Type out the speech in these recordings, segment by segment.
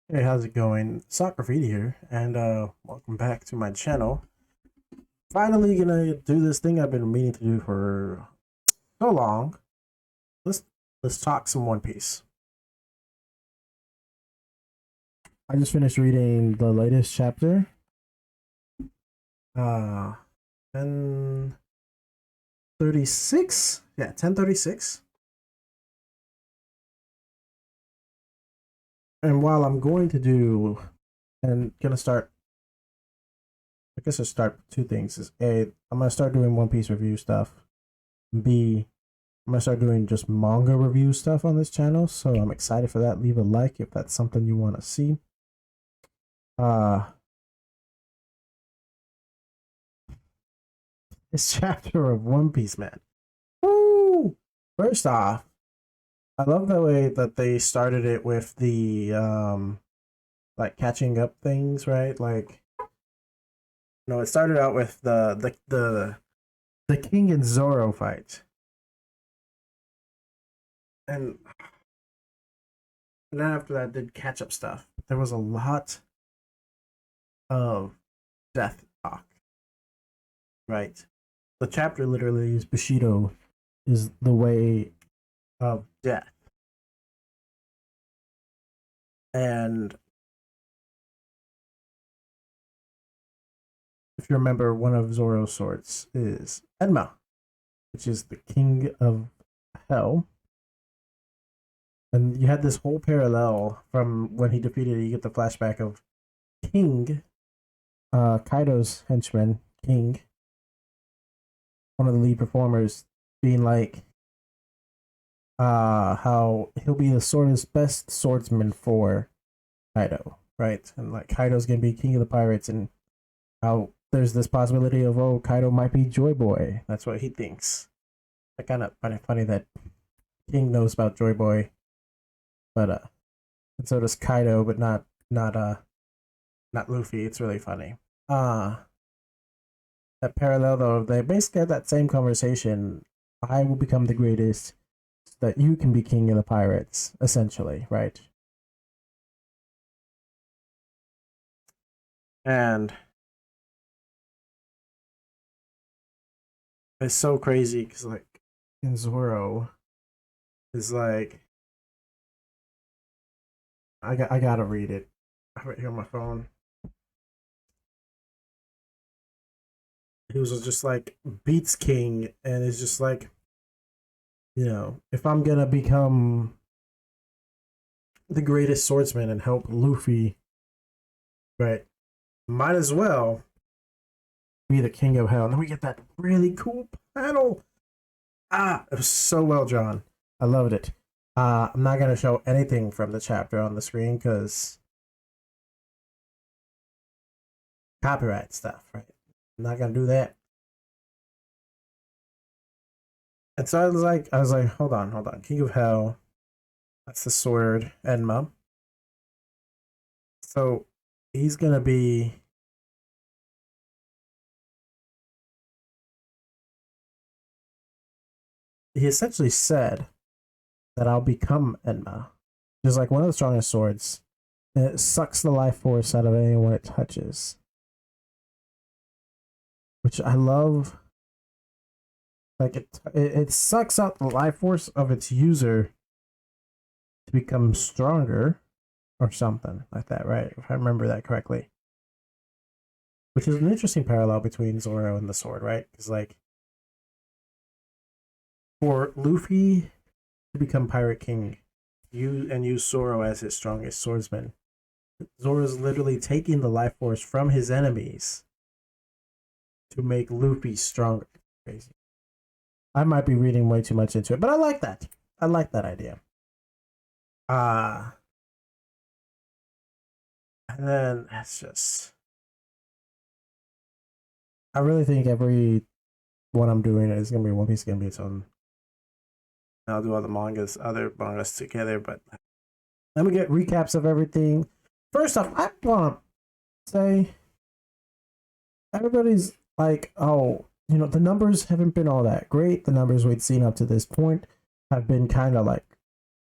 Hey, how's it going? Soccer Graffiti here, and welcome back to my channel. Finally gonna do this thing I've been meaning to do for so long. Let's let's talk some One Piece. I just finished reading the latest chapter. 1036? Yeah, 1036. And while I'm going to do and gonna start I guess I'll start with two things. Is A, I'm gonna start doing One Piece review stuff. B, I'm gonna start doing just manga review stuff on this channel, so I'm excited for that. Leave a like if that's something you want to see. Uh this chapter of One Piece, man. Woo! First off, I love the way that they started it with the like catching up things, right? Like no, it started out with the King and Zoro fight. And then after that did catch up stuff. There was a lot of death talk, right? The chapter literally is Bushido is the way of death. And if you remember, one of Zoro's swords is Enma, which is the king of hell. And you had this whole parallel from when he defeated it. You get the flashback of King, Kaido's henchman, King, one of the lead performers, being like, how he'll be the best swordsman for Kaido, right? And like Kaido's gonna be king of the pirates, and how there's this possibility of Kaido might be Joy Boy. That's what he thinks. I kind of find it funny that King knows about Joy Boy, but and so does Kaido, but not Luffy. It's really funny. That parallel though, they basically had that same conversation. I will become the greatest, so that you can be king of the pirates, essentially, right? And it's so crazy because like in Zoro is like I gotta read it. I have it here on my phone. He was just like beats King and is just like, if I'm gonna become the greatest swordsman and help Luffy, right, might as well be the king of hell. And then we get that really cool panel. It was so well drawn. I loved it. I'm not gonna show anything from the chapter on the screen because copyright stuff, right? I'm not gonna do that. And so I was like, hold on. King of Hell, that's the sword, Enma. So he's gonna be he essentially said that I'll become Enma. Just like one of the strongest swords. And it sucks the life force out of anyone it touches. Which I love. Like it sucks out the life force of its user to become stronger or something like that, right? If I remember that correctly. Which is an interesting parallel between Zoro and the sword, right? Because like for Luffy to become Pirate King, use Zoro as his strongest swordsman. Zoro is literally taking the life force from his enemies to make Luffy stronger. Crazy. I might be reading way too much into it, but I like that. I like that idea. Uh and then it's just I really think every one I'm doing is gonna be One Piece, gonna be its own. I'll do other mangas together, but let me get recaps of everything. First off, I want to say everybody's like, oh, the numbers haven't been all that great. The numbers we'd seen up to this point have been kind of like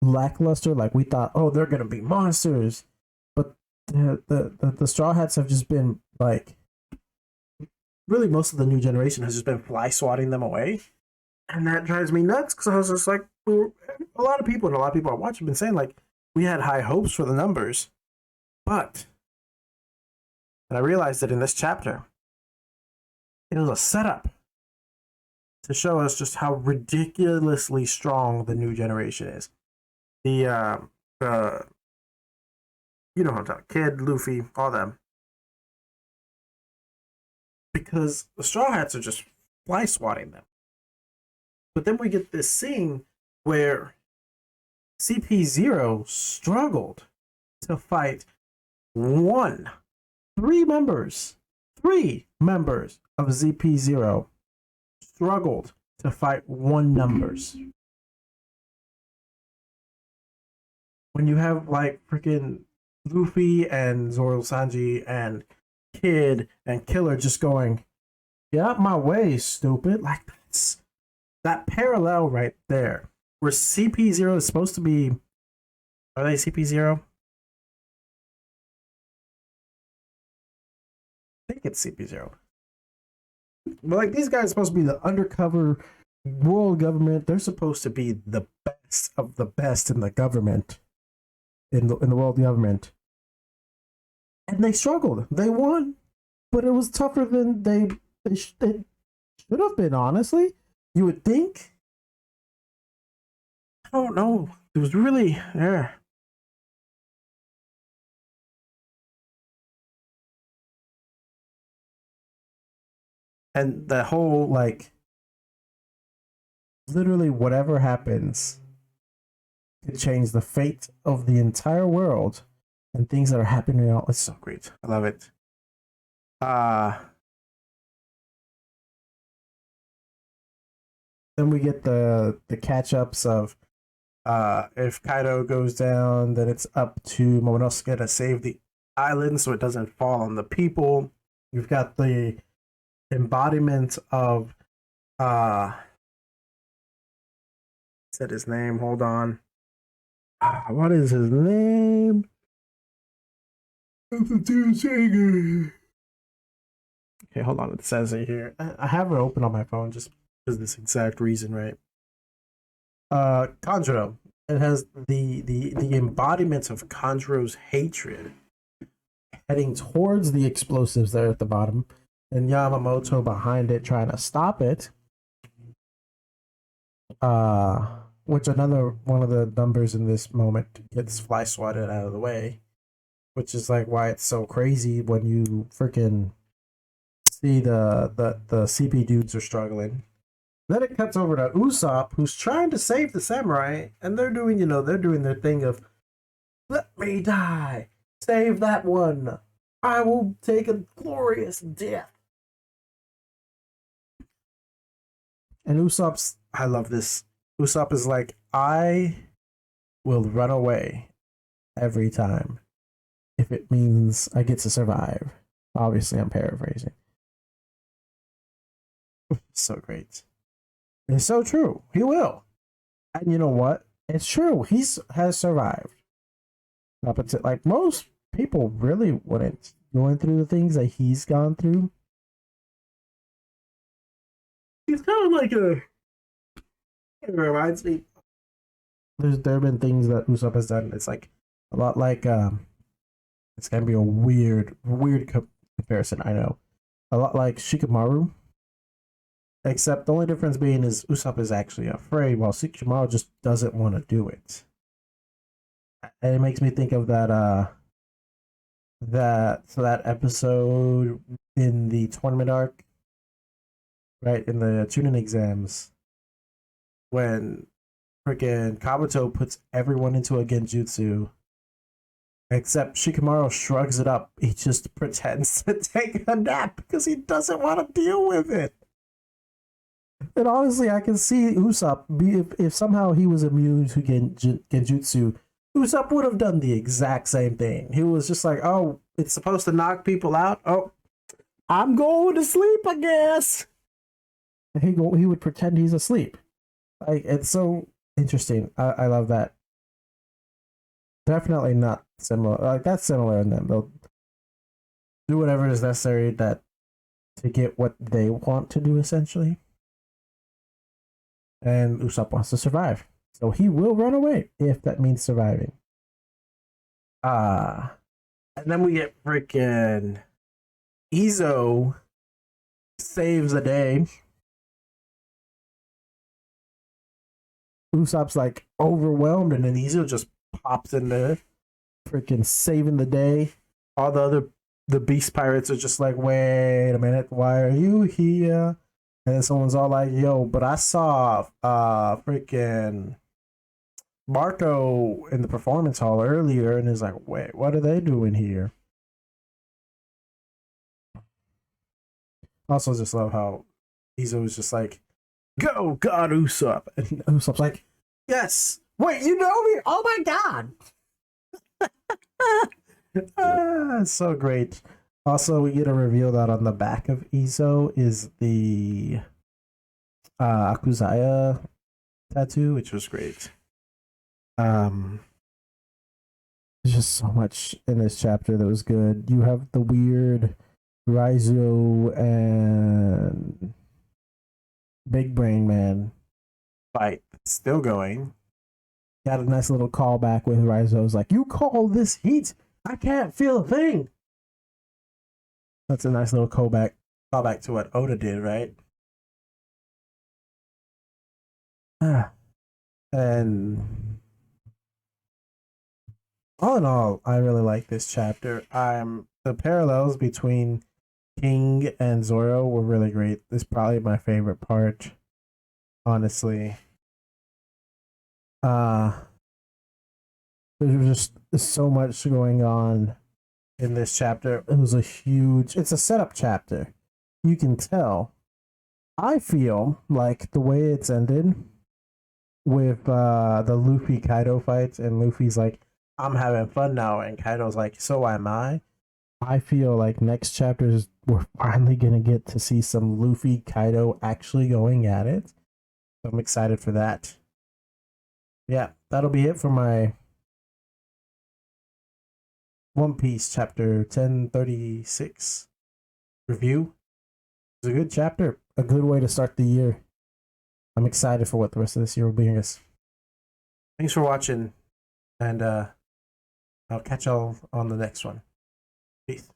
lackluster. Like we thought, oh, they're gonna be monsters, but The Straw Hats have just been like, really most of the new generation has just been fly swatting them away, and that drives me nuts because I was just like, a lot of people and a lot of people I watch have been saying like we had high hopes for the numbers, but and I realized that in this chapter it was a setup to show us just how ridiculously strong the new generation is. The you know what I'm talking, Kid, Luffy, all them, because the Straw Hats are just fly swatting them. But then we get this scene where CP0 struggled to fight one, three members of ZP0 struggled to fight one numbers. When you have like freaking Luffy and Zoro Sanji and Kid and Killer just going, get out my way, stupid. Like that's that parallel right there. Where CP0 is supposed to be, are they CP0? I think it's CP0. But like these guys are supposed to be the undercover world government. They're supposed to be the best of the best in the government, in the world government. And they struggled. They won, but it was tougher than they should have been. Honestly, you would think. I don't know. It was really yeah. And the whole like literally whatever happens could change the fate of the entire world and things that are happening now. It's so great. I love it. Uh then we get the catch ups of if Kaido goes down, then it's up to Momonosuke to save the island so it doesn't fall on the people. You've got the embodiment of said his name, hold on. What is his name? Okay, hold on. It says it here. I have it open on my phone just because this exact reason, right? Kanjuro. It has the embodiment of Kanjuro's hatred heading towards the explosives there at the bottom, and Yamamoto behind it trying to stop it. Which another one of the numbers in this moment gets fly swatted out of the way, which is like why it's so crazy when you freaking see the CP dudes are struggling. Then it cuts over to Usopp, who's trying to save the samurai, and they're doing, they're doing their thing of, let me die, save that one, I will take a glorious death. And Usopp's, I love this. Usopp is like, I will run away every time if it means I get to survive. Obviously, I'm paraphrasing. So great. It's so true. He will. And you know what? It's true. Has survived. Up until like most people really wouldn't going through the things that he's gone through. He's kind of like a. It reminds me. There have been things that Usopp has done. It's like a lot like it's gonna be a weird comparison. I know, a lot like Shikamaru. Except the only difference being is Usopp is actually afraid, while Shikamaru just doesn't want to do it. And it makes me think of that episode in the tournament arc, right in the tuning exams, when freaking Kabuto puts everyone into a genjutsu, except Shikamaru shrugs it up. He just pretends to take a nap because he doesn't want to deal with it. And honestly, I can see Usopp be if somehow he was immune to genjutsu. Usopp would have done the exact same thing. He was just like, "Oh, it's supposed to knock people out. Oh, I'm going to sleep, I guess." And he would pretend he's asleep. Like it's so interesting. I love that. definitely not similar. Like that's similar, and then they'll do whatever is necessary that to get what they want to do, essentially. And Usopp wants to survive, so he will run away if that means surviving. Uh and then we get freaking Izo saves the day. Usopp's like overwhelmed, and then Izo just pops in there, freaking saving the day. All the beast pirates are just like, wait a minute, why are you here? And then someone's all like, yo, but I saw freaking Marco in the performance hall earlier, and is like, wait, what are they doing here? Also, just love how Izo was just like, go, God, Usopp. And Usopp's like, yes, wait, you know me? Oh my God. It's so great. Also, we get a reveal that on the back of Izo is the Akuzaya tattoo, which was great. There's just so much in this chapter that was good. You have the weird Raizo and Big Brain Man fight still going. Got a nice little callback with Raizo's like, you call this heat? I can't feel a thing. That's a nice little callback to what Oda did, right? And all in all, I really like this chapter. The parallels between King and Zoro were really great. This is probably my favorite part, honestly. There's just so much going on in this chapter. It's a setup chapter. You can tell. I feel like the way it's ended with the Luffy Kaido fights, and Luffy's like, I'm having fun now, and Kaido's like, so am I. I feel like next chapters we're finally gonna get to see some Luffy Kaido actually going at it. I'm excited for that. Yeah, that'll be it for my One Piece chapter 1036 review. It's a good chapter, a good way to start the year. I'm excited for what the rest of this year will bring us. Thanks for watching, and I'll catch y'all on the next one. Peace.